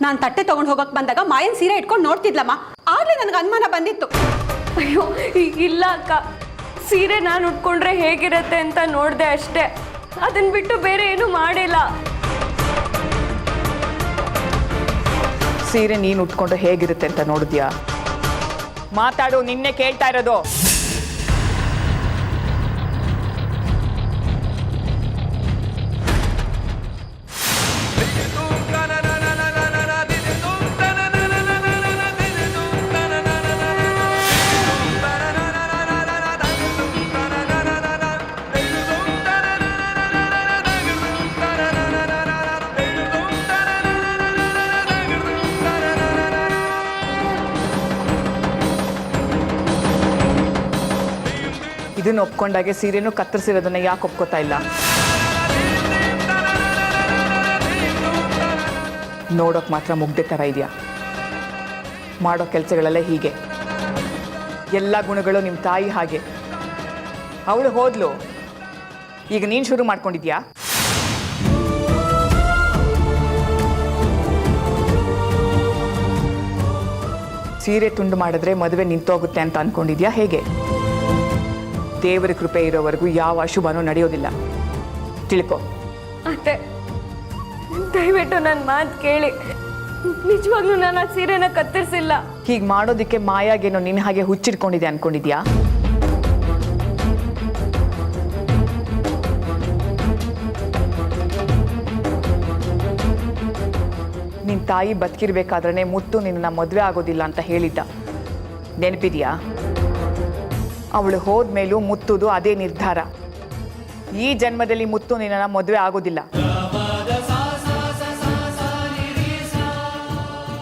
ನಾನು ತಟ್ಟೆ ತಗೊಂಡು ಹೋಗಕ್ಕೆ ಬಂದಾಗ ಮಾಯನ್ ಸೀರೆ ಇಟ್ಕೊಂಡು ನೋಡ್ತಿದ್ಲಮ್ಮ. ಆಗ್ಲೇ ನನಗೆ ಅನುಮಾನ ಬಂದಿತ್ತು. ಅಯ್ಯೋ ಇಲ್ಲ ಅಕ್ಕ, ಸೀರೆ ನಾನು ಉಟ್ಕೊಂಡ್ರೆ ಹೇಗಿರತ್ತೆ ಅಂತ ನೋಡಿದೆ ಅಷ್ಟೇ, ಅದನ್ನ ಬಿಟ್ಟು ಬೇರೆ ಏನು ಮಾಡಿಲ್ಲ. ಸೀರೆ ನೀನು ಉಟ್ಕೊಂಡು ಹೇಗಿರುತ್ತೆ ಅಂತ ನೋಡಿದ್ಯಾ? ಮಾತಾಡು, ನಿನ್ನೆ ಕೇಳ್ತಾ ಇರೋದು. ಇದನ್ನು ಒಪ್ಕೊಂಡಾಗೆ ಸೀರೆನೂ ಕತ್ತರಿಸಿರೋದನ್ನ ಯಾಕೆ ಒಪ್ಕೋತಾ ಇಲ್ಲ? ನೋಡೋಕೆ ಮಾತ್ರ ಮುಗ್ದೆ ಥರ ಇದೆಯಾ? ಮಾಡೋ ಕೆಲಸಗಳೆಲ್ಲ ಹೀಗೆ. ಎಲ್ಲ ಗುಣಗಳು ನಿಮ್ಮ ತಾಯಿ ಹಾಗೆ. ಅವಳು ಹೋದ್ಲು, ಈಗ ನೀನು ಶುರು ಮಾಡ್ಕೊಂಡಿದ್ಯಾ? ಸೀರೆ ತುಂಡು ಮಾಡಿದ್ರೆ ಮದುವೆ ನಿಂತೋಗುತ್ತೆ ಅಂತ ಅಂದ್ಕೊಂಡಿದ್ಯಾ ಹೇಗೆ? ದೇವರ ಕೃಪೆ ಇರೋವರೆಗೂ ಯಾವ ಅಶುಭನೂ ನಡೆಯೋದಿಲ್ಲ, ತಿಳ್ಕೊ. ಅತ್ತೆ, ದಯವಿಟ್ಟು ನನ್ನ ಮಾತು ಕೇಳಿ. ನಿಜವಾಗ್ಲೂ ನಾನು ಆ ಸೀರೆನ ಕತ್ತರಿಸಿಲ್ಲ. ಹೀಗೆ ಮಾಡೋದಕ್ಕೆ ಮಾಯಾಗೇನೋ ನಿನ್ನ ಹಾಗೆ ಹುಚ್ಚಿಡ್ಕೊಂಡಿದೆ ಅನ್ಕೊಂಡಿದ್ಯಾ? ನಿನ್ನ ತಾಯಿ ಬದುಕಿರ್ಬೇಕಾದ್ರೆ ಮುತ್ತು ನಿನ್ನ ಮದುವೆ ಆಗೋದಿಲ್ಲ ಅಂತ ಹೇಳಿದ್ದ, ನೆನಪಿದ್ಯಾ? ಅವಳು ಹೋದ್ಮೇಲೂ ಮುತ್ತುದು ಅದೇ ನಿರ್ಧಾರ. ಈ ಜನ್ಮದಲ್ಲಿ ಮುತ್ತು ನಿನ್ನ ಮದುವೆ ಆಗೋದಿಲ್ಲ.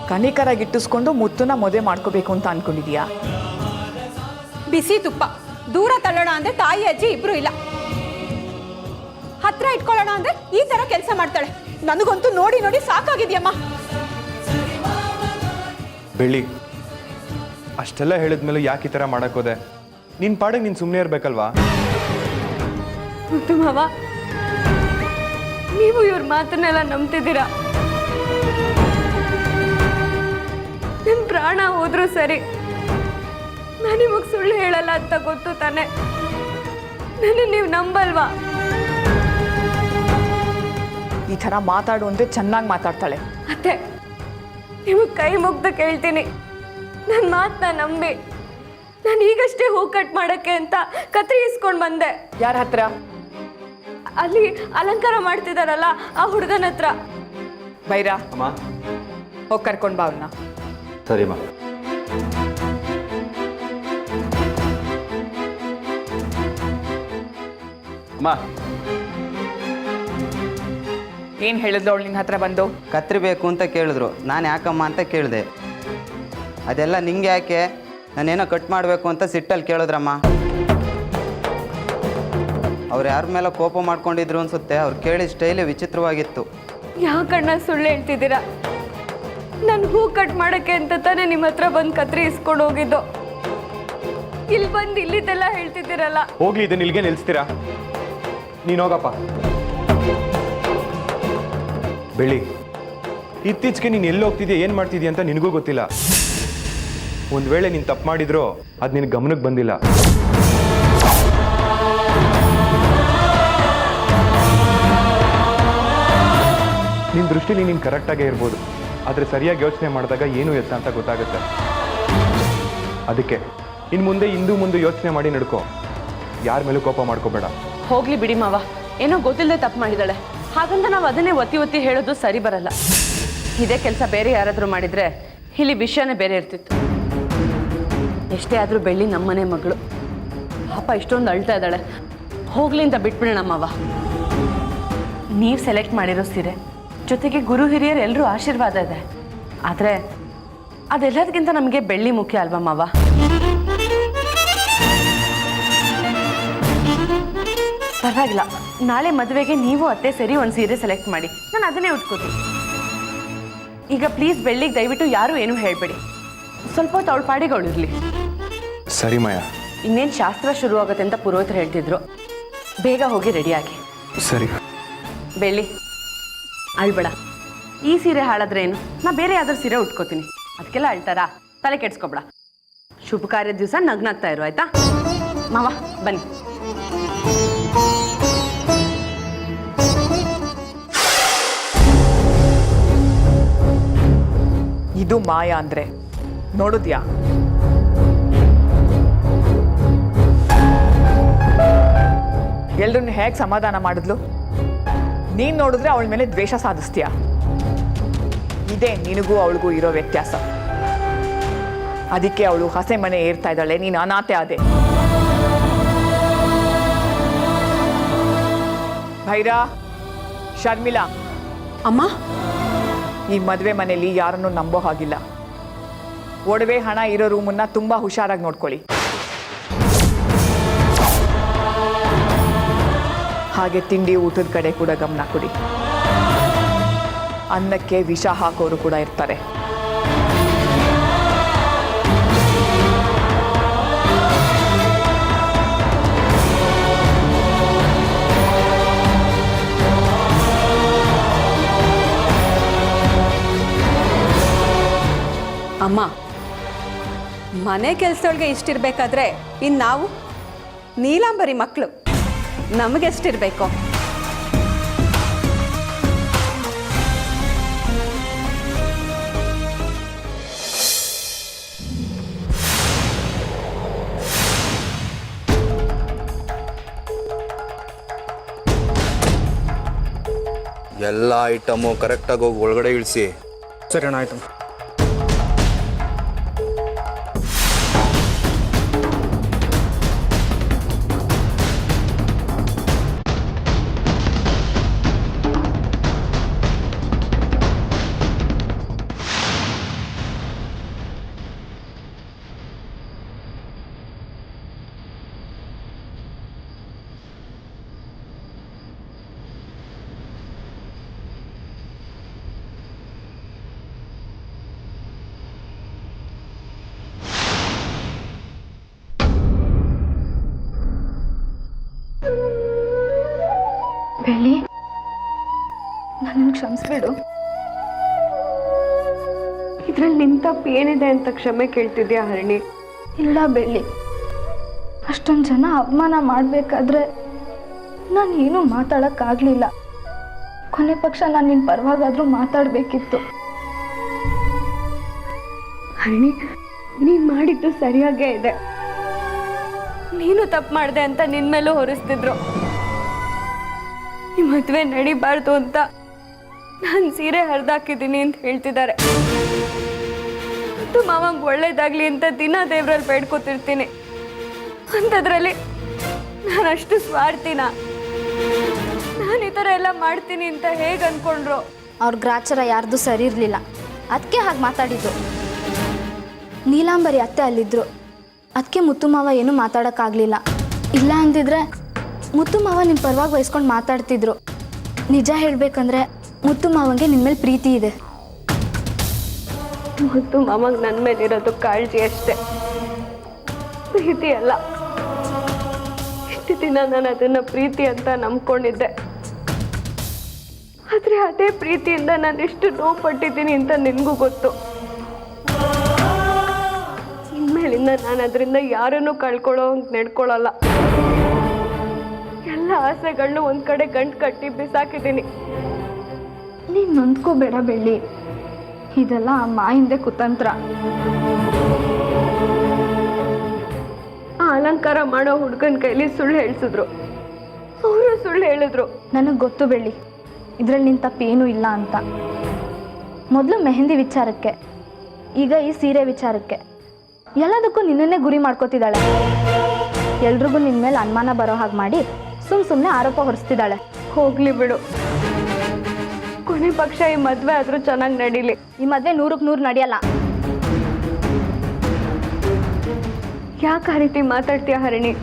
ಕನಿಕರ ಗಿಟ್ಟಿಸ್ಕೊಂಡು ಮುತ್ತುನ ಮದುವೆ ಮಾಡ್ಕೋಬೇಕು ಅಂತ ಅನ್ಕೊಂಡಿದ್ಯಾ? ಬಿಸಿ ತುಪ್ಪ ದೂರ ತಳ್ಳೋಣ ಅಂದ್ರೆ ತಾಯಿ ಅಜ್ಜಿ ಇಬ್ರು ಇಲ್ಲ, ಹತ್ರ ಇಟ್ಕೊಳ್ಳೋಣ ಅಂದ್ರೆ ಈ ತರ ಕೆಲಸ ಮಾಡ್ತಾಳೆ. ನನಗಂತೂ ನೋಡಿ ನೋಡಿ ಸಾಕಾಗಿದ್ಯಮ್ಮ. ಬೆಳ್ಳಿ, ಅಷ್ಟೆಲ್ಲ ಹೇಳಿದ್ಮೇಲೆ ಯಾಕೆ ಈ ಥರ ಮಾಡೋಕ್ಕೋದೆ? ನಿನ್ನ ಪಾಡಿಗೆ ನೀನು ಸುಮ್ಮನೆ ಇರಬೇಕಲ್ವಾ? ಮುತ್ತು ಮಾವ, ನೀವು ಇವ್ರ ಮಾತನ್ನೆಲ್ಲ ನಂಬ್ತಿದ್ದೀರಾ? ನನ್ನ ಪ್ರಾಣ ಹೋದ್ರೂ ಸರಿ, ನಾನು ನಿಮಗೆ ಸುಳ್ಳು ಹೇಳಲ್ಲ ಅಂತ ಗೊತ್ತು ತಾನೆ. ನನ್ನ ನೀವು ನಂಬಲ್ವಾ? ಈ ಥರ ಮಾತಾಡು ಅಂದರೆ ಚೆನ್ನಾಗಿ ಮಾತಾಡ್ತಾಳೆ. ಅತ್ತೆ, ನಿಮಗೆ ಕೈ ಮುಗ್ದು ಕೇಳ್ತೀನಿ, ನನ್ನ ಮಾತನ್ನ ನಂಬಿ. ನಾನು ಈಗಷ್ಟೇ ಹೂ ಕಟ್ ಮಾಡಕ್ಕೆ ಅಂತ ಕತ್ರಿ ಇಸ್ಕೊಂಡು ಬಂದೆ. ಯಾರ ಹತ್ರ? ಅಲ್ಲಿ ಅಲಂಕಾರ ಮಾಡ್ತಿದಾರಲ್ಲ ಆ ಹುಡುಗನ ಹತ್ರ. ಬೈರಾ, ಅಮ್ಮ ಹೋಗಿ ಕರ್ಕೊಂಡು ಬಾ ಅವನ್ನ. ಸರಿಮ್ಮ. ಅಮ್ಮ, ಏನು ಹೇಳಿದ್ಲು ಅವಳು ನಿನ್ನ ಹತ್ರ ಬಂದು? ಕತ್ರಿ ಬೇಕು ಅಂತ ಕೇಳಿದ್ರು. ನಾನು ಯಾಕಮ್ಮ ಅಂತ ಕೇಳಿದೆ. ಅದೆಲ್ಲ ನಿಂಗೆ ಯಾಕೆ, ನಾನೇನೋ ಕಟ್ ಮಾಡಬೇಕು ಅಂತ ಸಿಟ್ಟಲ್ಲಿ ಕೇಳಿದ್ರಮ್ಮ. ಅವ್ರು ಯಾರ ಮೇಲೆ ಕೋಪ ಮಾಡ್ಕೊಂಡಿದ್ರು ಅನ್ಸುತ್ತೆ. ಅವ್ರು ಕೇಳಿ ಸ್ಟೈಲೇ ವಿಚಿತ್ರವಾಗಿತ್ತು. ಯಾಕಣ್ಣ ಸುಳ್ಳು ಹೇಳ್ತಿದ್ದೀರಾ? ನಾನು ಹೂ ಕಟ್ ಮಾಡಕ್ಕೆ ಅಂತ ತಾನೇ ನಿಮ್ಮ ಹತ್ರ ಬಂದು ಕತ್ರಿ ಇಸ್ಕೊಂಡು ಹೋಗಿದ್ದು. ಇಲ್ಲಿ ಬಂದು ಇಲ್ಲಿದ್ದೆಲ್ಲ ಹೇಳ್ತಿದ್ದೀರಲ್ಲ. ಹೋಗ್ಲಿ, ಇದನ್ನ ಇಲ್ಲಿಗೆ ನಿಲ್ಲಿಸ್ತೀರಾ? ನೀನು ಹೋಗಪ್ಪ. ಬೆಳ್ಳಿ, ಇತ್ತೀಚೆಗೆ ನೀನು ಎಲ್ಲಿ ಹೋಗ್ತಿದ್ಯಾ, ಏನು ಮಾಡ್ತಿದ್ಯಾ ಅಂತ ನಿನಗೂ ಗೊತ್ತಿಲ್ಲ. ಒಂದು ವೇಳೆ ನೀನು ತಪ್ಪು ಮಾಡಿದ್ರೋ ಅದು ನಿನ್ನ ಗಮನಕ್ಕೆ ಬಂದಿಲ್ಲ. ನಿನ್ನ ದೃಷ್ಟಿಲಿ ನೀನು ಕರೆಕ್ಟಾಗೇ ಇರ್ಬೋದು, ಆದರೆ ಸರಿಯಾಗಿ ಯೋಚನೆ ಮಾಡಿದಾಗ ಏನು ಎತ್ತ ಅಂತ ಗೊತ್ತಾಗುತ್ತೆ. ಅದಕ್ಕೆ ಇನ್ನು ಮುಂದೆ ಹಿಂದೂ ಮುಂದೆ ಯೋಚನೆ ಮಾಡಿ ನಡ್ಕೋ. ಯಾರ ಮೇಲೂ ಕೋಪ ಮಾಡ್ಕೋಬೇಡ. ಹೋಗ್ಲಿ ಬಿಡಿ ಮಾವ, ಏನೋ ಗೊತ್ತಿಲ್ಲದೆ ತಪ್ಪು ಮಾಡಿದಾಳೆ, ಹಾಗಂತ ನಾವು ಅದನ್ನೇ ಒತ್ತಿ ಒತ್ತಿ ಹೇಳೋದು ಸರಿ ಬರಲ್ಲ. ಇದೇ ಕೆಲಸ ಬೇರೆ ಯಾರಾದರೂ ಮಾಡಿದರೆ ಇಲ್ಲಿ ವಿಷಯನೇ ಬೇರೆ ಇರ್ತಿತ್ತು. ಎಷ್ಟೇ ಆದರೂ ಬೆಳ್ಳಿ ನಮ್ಮನೆ ಮಗಳು, ಪಾಪ ಇಷ್ಟೊಂದು ಅಳ್ತಾ ಇದ್ದಾಳೆ. ಹೋಗ್ಲಿ ಅಂತ ಬಿಟ್ಬಿಡೋಣ ಮಾವ. ನೀವು ಸೆಲೆಕ್ಟ್ ಮಾಡಿರೋ ಸೀರೆ ಜೊತೆಗೆ ಗುರು ಹಿರಿಯರು ಎಲ್ಲರೂ ಆಶೀರ್ವಾದ ಇದೆ. ಆದರೆ ಅದೆಲ್ಲದಕ್ಕಿಂತ ನಮಗೆ ಬೆಳ್ಳಿ ಮುಖ್ಯ ಅಲ್ವಾ ಮಾವ? ಪರವಾಗಿಲ್ಲ, ನಾಳೆ ಮದುವೆಗೆ ನೀವು ಅತ್ತೆ ಸೇರಿ ಒಂದು ಸೀರೆ ಸೆಲೆಕ್ಟ್ ಮಾಡಿ, ನಾನು ಅದನ್ನೇ ಉಟ್ಕೋತೀನಿ. ಈಗ ಪ್ಲೀಸ್ ಬೆಳ್ಳಿಗೆ ದಯವಿಟ್ಟು ಯಾರೂ ಏನೂ ಹೇಳಬೇಡಿ. ಸ್ವಲ್ಪ ಹೊತ್ತು ಅವಳ ಪಾಡಿಗೆ ಅವಳಿರಲಿ. ಸರಿ ಮಾಯಾ. ಇನ್ನೇನು ಶಾಸ್ತ್ರ ಶುರು ಆಗುತ್ತೆ ಅಂತ ಪುರೋಹಿತರು ಹೇಳ್ತಿದ್ರು. ಬೇಗ ಹೋಗಿ ರೆಡಿಯಾಗಿ. ಸರಿ. ಬೆಳ್ಳಿ ಅಳ್ಬೇಡ, ಈ ಸೀರೆ ಹಾಳಾದ್ರೆ ಏನು, ನಾ ಬೇರೆ ಯಾವ್ದಾದ್ರು ಸೀರೆ ಉಟ್ಕೋತೀನಿ. ಅದಕ್ಕೆಲ್ಲ ಅಳ್ತಾರಾ? ತಲೆ ಕೆಡ್ಸ್ಕೊಬೇಡ. ಶುಭ ಕಾರ್ಯದ ದಿವಸ ನಗ್ನಾಗ್ತಾ ಇರು, ಆಯ್ತಾ? ಮಾವ ಬನ್ನಿ. ಇದು ಮಾಯಾ ಅಂದ್ರೆ ನೋಡಿದ್ಯಾ? ಎಲ್ರನ್ನ ಹೇಗೆ ಸಮಾಧಾನ ಮಾಡಿದ್ಲು? ನೀನ್ ನೋಡಿದ್ರೆ ಅವಳ ಮೇಲೆ ದ್ವೇಷ ಸಾಧಿಸ್ತೀಯ. ಇದೇ ನಿನಗೂ ಅವಳಿಗೂ ಇರೋ ವ್ಯತ್ಯಾಸ. ಅದಕ್ಕೆ ಅವಳು ಹಸೆ ಮನೆ ಏರ್ತಾ ಇದ್ದಾಳೆ, ನೀನು ಅನಾಥೆ ಆದೆ. ಭೈರಾ, ಶರ್ಮಿಳಾ, ಅಮ್ಮ, ಈ ಮದುವೆ ಮನೆಯಲ್ಲಿ ಯಾರನ್ನು ನಂಬೋ ಹಾಗಿಲ್ಲ. ಒಡವೆ ಹಣ ಇರೋ ರೂಮನ್ನ ತುಂಬಾ ಹುಷಾರಾಗಿ ನೋಡ್ಕೊಳ್ಳಿ. ಹಾಗೆ ತಿಂಡಿ ಊಟದ ಕಡೆ ಕೂಡ ಗಮನ ಕೊಡಿ. ಅನ್ನಕ್ಕೆ ವಿಷ ಹಾಕೋರು ಕೂಡ ಇರ್ತಾರೆ. ಅಮ್ಮ, ಮನೆ ಕೆಲಸದೊಳಗೆ ಇಷ್ಟಿರ್ಬೇಕಾದ್ರೆ ಇನ್ನು ನಾವು ನೀಲಾಂಬರಿ ಮಕ್ಕಳು, ನಮಗೆಷ್ಟಿರಬೇಕು? ಎಲ್ಲ ಐಟಮು ಕರೆಕ್ಟಾಗಿ ಹೋಗಿ ಒಳಗಡೆ ಇಳಿಸಿ. ಸರಿ ಅಣ್ಣ, ಆಯಿತು. ಬೆಳ್ಳಿ, ನನ್ನ ಕ್ಷಮಿಸ್ಬಿಡು. ಇದ್ರಲ್ಲಿ ನಿನ್ ತಪ್ಪು ಏನಿದೆ ಅಂತ ಕ್ಷಮೆ ಕೇಳ್ತಿದ್ಯಾ ಹರಿಣಿ? ಇಲ್ಲ ಬೆಳ್ಳಿ, ಅಷ್ಟೊಂದು ಜನ ಅವಮಾನ ಮಾಡಬೇಕಾದ್ರೆ ನಾನು ಏನೂ ಮಾತಾಡೋಕ್ಕಾಗಲಿಲ್ಲ. ಕೊನೆ ಪಕ್ಷ ನಾನು ನಿನ್ನ ಪರವಾಗಾದರೂ ಮಾತಾಡಬೇಕಿತ್ತು. ಹರಿಣಿ, ನೀನ್ ಮಾಡಿದ್ದು ಸರಿಯಾಗೇ ಇದೆ. ನೀನು ತಪ್ಪು ಮಾಡಿದೆ ಅಂತ ನಿನ್ ಮೇಲೂ ಹೊರಿಸ್ತಿದ್ರು. ಈ ಮದುವೆ ನಡಿಬಾರ್ದು ಅಂತ ನಾನು ಸೀರೆ ಹರಿದಾಕಿದ್ದೀನಿ ಅಂತ ಹೇಳ್ತಿದ್ದಾರೆ. ಮತ್ತು ಮಾವಂಗೆ ಒಳ್ಳೇದಾಗ್ಲಿ ಅಂತ ದಿನ ದೇವ್ರಲ್ಲಿ ಬೇಡ್ಕೊತಿರ್ತೀನಿ. ಅಂಥದ್ರಲ್ಲಿ ನಾನು ಅಷ್ಟು ಸ್ವಾರ್ಥಿನ? ನಾನು ಈ ಥರ ಎಲ್ಲ ಮಾಡ್ತೀನಿ ಅಂತ ಹೇಗೆ ಅಂದ್ಕೊಂಡ್ರು? ಅವ್ರ ಗ್ರಾಚಾರ ಯಾರ್ದು ಸರಿ ಇರಲಿಲ್ಲ, ಅದಕ್ಕೆ ಹಾಗೆ ಮಾತಾಡಿದ್ದು. ನೀಲಾಂಬರಿ ಅತ್ತೆ ಅಲ್ಲಿದ್ದರು, ಅದಕ್ಕೆ ಮುತ್ತು ಮಾವ ಏನೂ ಮಾತಾಡೋಕ್ಕಾಗಲಿಲ್ಲ. ಇಲ್ಲ ಅಂದಿದ್ರೆ ಮುತ್ತು ಮಾವ ನಿಮ್ಮ ಪರವಾಗಿ ವಹಿಸ್ಕೊಂಡು ಮಾತಾಡ್ತಿದ್ರು. ನಿಜ ಹೇಳಬೇಕಂದ್ರೆ ಮುತ್ತು ಮಾವಂಗೆ ನಿಮ್ಮ ಮೇಲೆ ಪ್ರೀತಿ ಇದೆ. ಮುತ್ತು ಮಾವಂಗೆ ನನ್ನ ಮೇಲಿರೋದು ಕಾಳಜಿ ಅಷ್ಟೇ, ಪ್ರೀತಿ ಅಲ್ಲ. ಇಷ್ಟು ದಿನ ನಾನು ಅದನ್ನು ಪ್ರೀತಿ ಅಂತ ನಂಬ್ಕೊಂಡಿದ್ದೆ. ಆದರೆ ಅದೇ ಪ್ರೀತಿಯಿಂದ ನಾನು ಎಷ್ಟು ನೋವು ಪಟ್ಟಿದ್ದೀನಿ ಅಂತ ನಿನಗೂ ಗೊತ್ತು. ಇನ್ಮೇಲಿಂದ ನಾನು ಅದರಿಂದ ಯಾರನ್ನೂ ಕಳ್ಕೊಳ್ಳೋ ಹಂಗೆ ನಡ್ಕೊಳ್ಳಲ್ಲ. ಎಲ್ಲ ಆಸೆಗಳನ್ನೂ ಒಂದು ಕಡೆ ಗಂಟು ಕಟ್ಟಿ ಬಿಸಾಕಿದ್ದೀನಿ. ನೀನು ನೊಂದ್ಕೋಬೇಡ ಬೆಳ್ಳಿ, ಇದೆಲ್ಲ ಆ ಮಾಯಿಂದೆ ಕುತಂತ್ರ. ಆ ಅಲಂಕಾರ ಮಾಡೋ ಹುಡುಗನ ಕೈಲಿ ಸುಳ್ಳು ಹೇಳ್ಸಿದ್ರು, ಅವರು ಸುಳ್ಳು ಹೇಳಿದ್ರು. ನನಗೆ ಗೊತ್ತು ಬೆಳ್ಳಿ, ಇದರಲ್ಲಿ ನಿನ್ನ ತಪ್ಪೇನೂ ಇಲ್ಲ ಅಂತ. ಮೊದಲು ಮೆಹಂದಿ ವಿಚಾರಕ್ಕೆ, ಈಗ ಈ ಸೀರೆ ವಿಚಾರಕ್ಕೆ, ಎಲ್ಲದಕ್ಕೂ ನಿನ್ನನ್ನೇ ಗುರಿ ಮಾಡ್ಕೋತಿದ್ದಾಳೆ. ಎಲ್ರಿಗೂ ನಿನ್ನ ಮೇಲೆ ಅನುಮಾನ ಬರೋ ಹಾಗೆ ಮಾಡಿ ಸುಮ್ಮನೆ ಆರೋಪ ಹೊರಿಸ್ತಿದ್ದಾಳೆ. ಹೋಗ್ಲಿ ಬಿಡು, ಕೊನೆ ಪಕ್ಷ ಈ ಮದುವೆ ಆದರೂ ಚೆನ್ನಾಗಿ ನಡೀಲಿ. ಈ ಮದುವೆ 100ಕ್ಕೆ 100 ನಡೆಯಲ್ಲ. ಯಾಕೆ ಆ ರೀತಿ ಮಾತಾಡ್ತೀಯ ಹರಿಣಿ?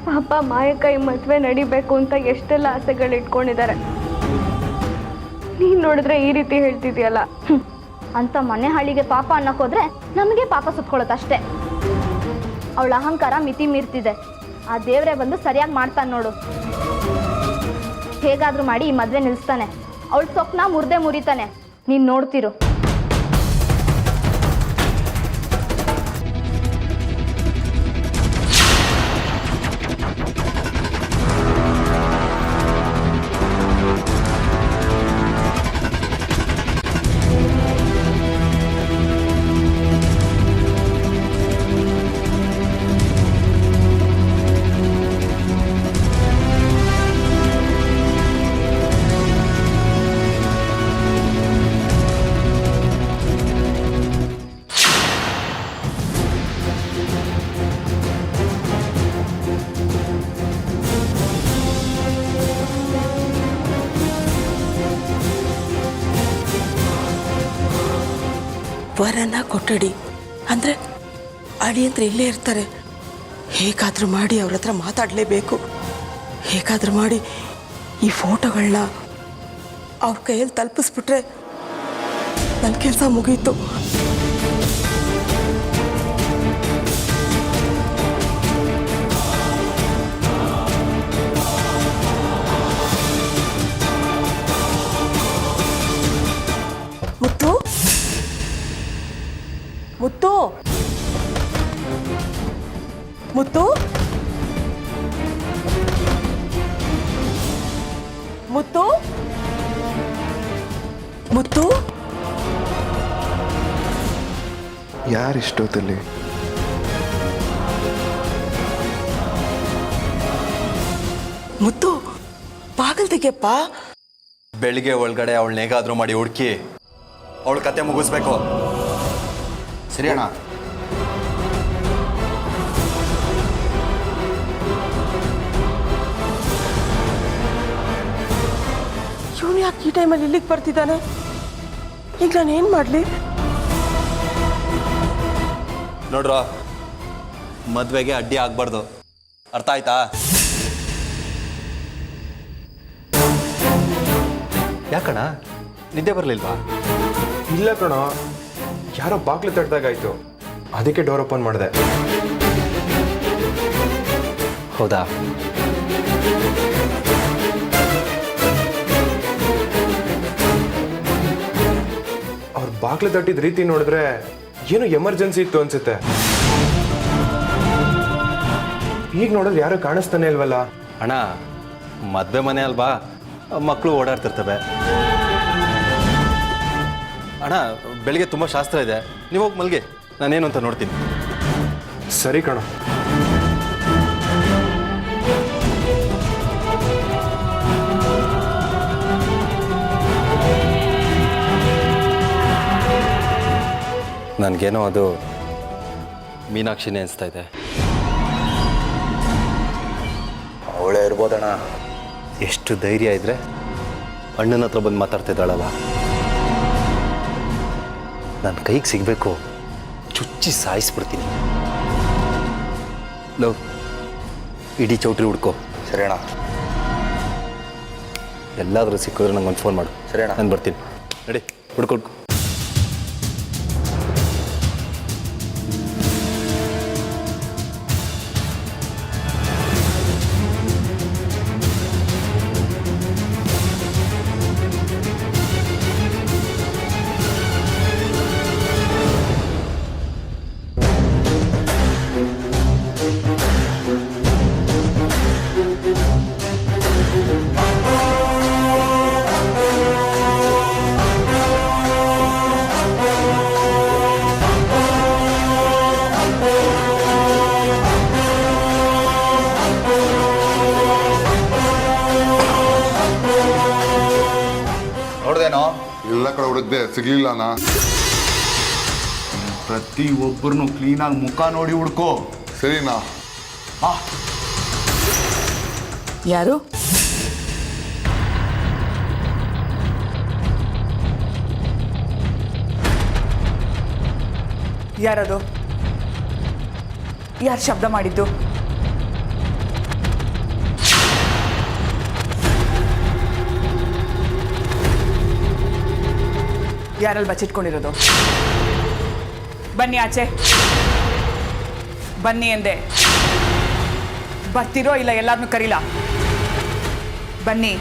ಪಾಪ ಮಾಯಕ್ಕ ಈ ಮದುವೆ ನಡಿಬೇಕು ಅಂತ ಎಷ್ಟೆಲ್ಲ ಆಸೆಗಳು ಇಟ್ಕೊಂಡಿದ್ದಾರೆ. ನೀನು ನೋಡಿದ್ರೆ ಈ ರೀತಿ ಹೇಳ್ತಿದ್ಯಲ್ಲ. ಅಂತ ಮನೆ ಹಳ್ಳಿಗೆ ಪಾಪ ಅನ್ನೋಕೋದ್ರೆ ನಮಗೆ ಪಾಪ ಸುತ್ಕೊಳ್ಳುತ್ತಷ್ಟೇ. ಅವಳ ಅಹಂಕಾರ ಮಿತಿ ಮೀರ್ತಿದೆ. ಆ ದೇವರೇ ಬಂದು ಸರಿಯಾಗಿ ಮಾಡ್ತಾನೆ ನೋಡು. ಹೇಗಾದರೂ ಮಾಡಿ ಈ ಮದುವೆ ನಿಲ್ಲಿಸ್ತಾನೆ. ಅವಳ ಸ್ವಪ್ನ ಮುರ್ದೆ ಮುರಿತಾನೆ. ನೀನು ನೋಡ್ತಿರು. ವರನ ಕೊಠಡಿ ಅಂದರೆ ಅಳಿಯಂದ್ರೆ ಇಲ್ಲೇ ಇರ್ತಾರೆ. ಹೇಗಾದರೂ ಮಾಡಿ ಅವ್ರ ಹತ್ರ ಮಾತಾಡಲೇಬೇಕು. ಹೇಗಾದರೂ ಮಾಡಿ ಈ ಫೋಟೋಗಳನ್ನ ಅವ್ರ ಕೈಯಲ್ಲಿ ತಲುಪಿಸ್ಬಿಟ್ರೆ ನನ್ನ ಕೆಲಸ ಮುಗೀತು. ಮುತ್ತು ಮುತ್ತು ಮುತ್ತು ಮುತ್ತು ಮುತ್ತು ಯಾರಿಷ್ಟೊತ್ತಲ್ಲಿ? ಮುತ್ತು ಬಾಗಲ್ ತೆಗೆಯಪ್ಪ. ಬೆಳಿಗ್ಗೆ ಒಳಗಡೆ ಅವಳನ್ನ ಹೇಗಾದರೂ ಮಾಡಿ ಹುಡುಕಿ ಅವಳ ಕತೆ ಮುಗಿಸ್ಬೇಕು. ಸರಿ ಅಣ್ಣ. ಇವನು ಯಾಕೆ ಈ ಟೈಮಲ್ಲಿ ಇಲ್ಲಿಗೆ ಬರ್ತಿದ್ದಾನೆ? ಈಗ ನಾನು ಏನು ಮಾಡಲಿ? ನೋಡ್ರ, ಮದುವೆಗೆ ಅಡ್ಡಿ ಆಗ್ಬಾರ್ದು, ಅರ್ಥ ಆಯ್ತಾ? ಯಾಕಣ್ಣ ನಿದ್ದೆ ಬರಲಿಲ್ವಾ? ಇಲ್ಲ ಕಣೋ, ಯಾರೋ ಬಾಗ್ಲು ತಡ್ದಾಗಾಯ್ತು, ಅದಕ್ಕೆ ಡೋರ್ ಓಪನ್ ಮಾಡಿದೆ. ಹೌದಾ? ಅವ್ರು ಬಾಗ್ಲು ತಟ್ಟಿದ ರೀತಿ ನೋಡಿದ್ರೆ ಏನೋ ಎಮರ್ಜೆನ್ಸಿ ಇತ್ತು ಅನ್ಸುತ್ತೆ. ಈಗ ನೋಡಿದ್ರೆ ಯಾರು ಕಾಣಿಸ್ತಾನೆ ಇಲ್ವಲ್ಲ. ಅಣ್ಣ, ಮದುವೆ ಮನೆ ಅಲ್ವಾ, ಮಕ್ಕಳು ಓಡಾಡ್ತಿರ್ತವೆ. ಅಣ್ಣ, ಬೆಳಿಗ್ಗೆ ತುಂಬ ಶಾಸ್ತ್ರ ಇದೆ, ನೀವು ಹೋಗಿ ಮಲ್ಗೆ, ನಾನೇನು ಅಂತ ನೋಡ್ತೀನಿ. ಸರಿ ಕಣ. ನನಗೇನೋ ಅದು ಮೀನಾಕ್ಷಿನೇ ಅನಿಸ್ತಾ ಇದೆ. ಅವಳೇ ಇರ್ಬೋದಣ್ಣ. ಎಷ್ಟು ಧೈರ್ಯ ಇದ್ರೆ ಅಣ್ಣನ ಹತ್ರ ಬಂದು ಮಾತಾಡ್ತಿದ್ದಾಳಲ್ಲ. ನನ್ನ ಕೈಗೆ ಸಿಗಬೇಕು, ಚುಚ್ಚಿ ಸಾಯಿಸ್ಬಿಡ್ತೀನಿ. ಲವ್, ಇಡೀ ಚೌಟ್ರಿ ಹುಡ್ಕೋ. ಸರಿ ಅಣ್ಣ. ಎಲ್ಲಾದರೂ ಸಿಕ್ಕಿದ್ರೆ ನಂಗೆ ಒಂದು ಫೋನ್ ಮಾಡು. ಸರಿ ಅಣ್ಣ, ನಾನು ಬರ್ತೀನಿ. ನಡಿ, ಹುಡ್ಕೊ. ಎಲ್ಲ ಕಡೆ ಹುಡುಕ್ದೆ, ಸಿಗ್ಲಿಲ್ಲನಾ? ಪ್ರತಿ ಒಬ್ಬರನ್ನು ಕ್ಲೀನಾಗಿ ಮುಖ ನೋಡಿ ಹುಡ್ಕೋ. ಸರಿನಾ? ಯಾರು? ಯಾರದು? ಯಾರು ಶಬ್ದ ಮಾಡಿದ್ದು? ಯಾರಲ್ಲಿ ಬಚ್ಚಿಟ್ಕೊಂಡಿರೋದು? ಬನ್ನಿ ಆಚೆ, ಬನ್ನಿ ಎಂದೆ. ಬರ್ತಿರೋ ಇಲ್ಲ ಎಲ್ಲಾರನ್ನೂ ಕರೀಲ? ಬನ್ನಿ.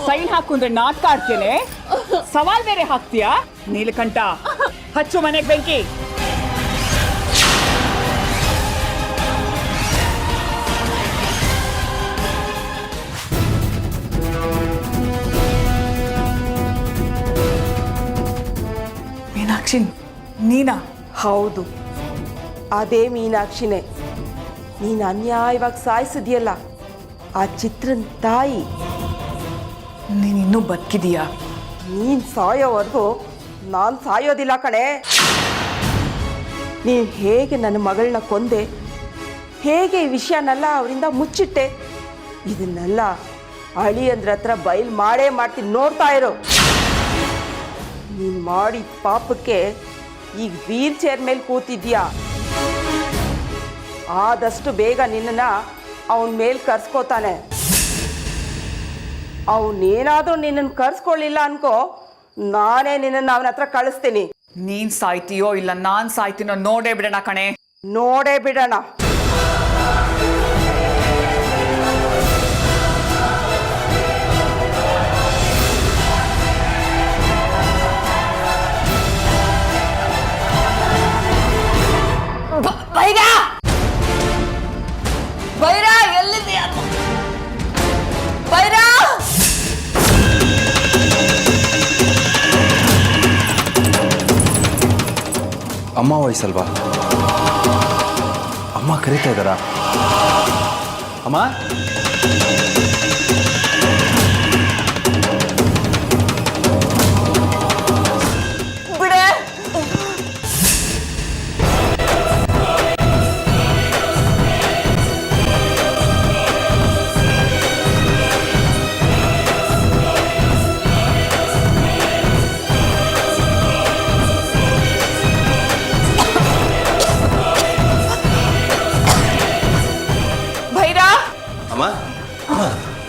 ಸೈನ್ ಹಾಕುಂದ್ರೆ ನಾಟಕ ಆಡ್ತೇನೆ, ಸವಾಲ್ ಬೇರೆ ಹಾಕ್ತೀಯಾ? ನೀಲಕಂಠ, ಹಚ್ಚು ಮನೆಗೆ ಬೆಂಕಿ. ಮೀನಾಕ್ಷಿ, ನೀನಾ? ಹೌದು, ಅದೇ ಮೀನಾಕ್ಷಿನೇ. ನೀನು ಅನ್ಯಾಯವಾಗಿ ಸಾಯಿಸಿದ್ಯಲ್ಲ ಆ ಚಿತ್ರನ್ ತಾಯಿ. ನೀನಿನ್ನೂ ಬದುಕಿದೀಯಾ? ನೀನು ಸಾಯೋವರೆಗೂ ನಾನು ಸಾಯೋದಿಲ್ಲ ಕಣೆ. ನೀನು ಹೇಗೆ ನನ್ನ ಮಗಳನ್ನ ಕೊಂದೆ, ಹೇಗೆ ಈ ವಿಷಯನೆಲ್ಲ ಅವರಿಂದ ಮುಚ್ಚಿಟ್ಟೆ, ಇದನ್ನೆಲ್ಲ ಅಳಿಯಂದ್ರ ಹತ್ರ ಬಯಲು ಮಾಡೇ ಮಾಡ್ತೀನಿ, ನೋಡ್ತಾ ಇರೋ. ನೀನು ಮಾಡಿದ ಪಾಪಕ್ಕೆ ಈಗ ವೀಲ್ ಚೇರ್ ಮೇಲೆ ಕೂತಿದ್ಯಾ. ಆದಷ್ಟು ಬೇಗ ನಿನ್ನನ್ನು ಅವನ ಮೇಲೆ ಕರ್ಸ್ಕೋತಾನೆ. ಅವನೇನಾದರೂ ನಿನ್ನನ್ನು ಕರ್ಸ್ಕೊಳ್ಳಿಲ್ಲ ಅನ್ಕೋ, ನಾನೇ ನಿನ್ನನ್ನು ಅವನ ಹತ್ರ ಕಳಿಸ್ತೀನಿ. ನೀನ್ ಸಾಯ್ತೀಯೋ ಇಲ್ಲ ನಾನ್ ಸಾಯ್ತೀನೋ ನೋಡೇ ಬಿಡೋಣ ಕಣೆ. ನೋಡೇ ಬಿಡೋಣ. ಅಮ್ಮ ವಯಸ್ಸಲ್ವಾ? ಅಮ್ಮ ಕರೀತಾ ಇದ್ದಾರಾ? ಅಮ್ಮ,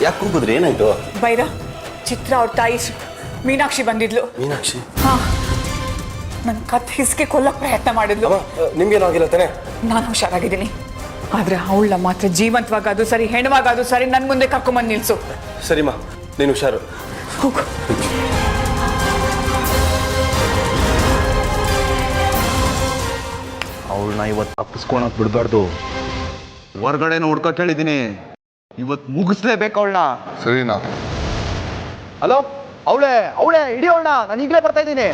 ಯಾಕೆ ಕೂಗಿದ್ರಿ? ಏನಾಯ್ತು? ಬೈರ, ಚಿತ್ರ ಅವ್ರ ತಾಯಿ ಮೀನಾಕ್ಷಿ ಬಂದಿದ್ಲು. ಮೀನಾಕ್ಷಿ? ಹಾ, ನನ್ನ ಕತ್ ಹಿಸ್ಕೆ ಕೊಲ್ಲಕ್ಕೆ ಪ್ರಯತ್ನ ಮಾಡಿದ್ಲು. ನಿಮ್ಗೇನಾಗಿಲ್ಲ ತಾನೆ? ನಾನು ಹುಷಾರಾಗಿದ್ದೀನಿ, ಆದ್ರೆ ಅವಳ ಮಾತ್ರ ಜೀವಂತವಾಗದು ಸರಿ, ಹೆಣವಾಗದು ಸರಿ, ನನ್ನ ಮುಂದೆ ಕರ್ಕೊಂಬಂದು ನಿಲ್ಸು. ಸರಿಮ್ಮ, ನೀನು ಹುಷಾರು. ಹೋಗು. ಅವಳನ್ನ ಇವತ್ತು ತಪ್ಪಿಸ್ಕೊಳಕ್ ಬಿಡಬಾರ್ದು. ಹೊರಗಡೆ ನೋಡ್ಕೊತ ಹೇಳಿದ್ದೀನಿ, ಇವತ್ತು ಮುಗಿಸ್ಲೇಬೇಕು ಅವಳನ್ನ. ಸರಿನಾ? ಹಲೋ, ಅವಳೆ ಹಿಡಿ ಅವಳನ್ನ, ನಾನು ಈಗಲೇ ಬರ್ತಾ ಇದ್ದೀನಿ.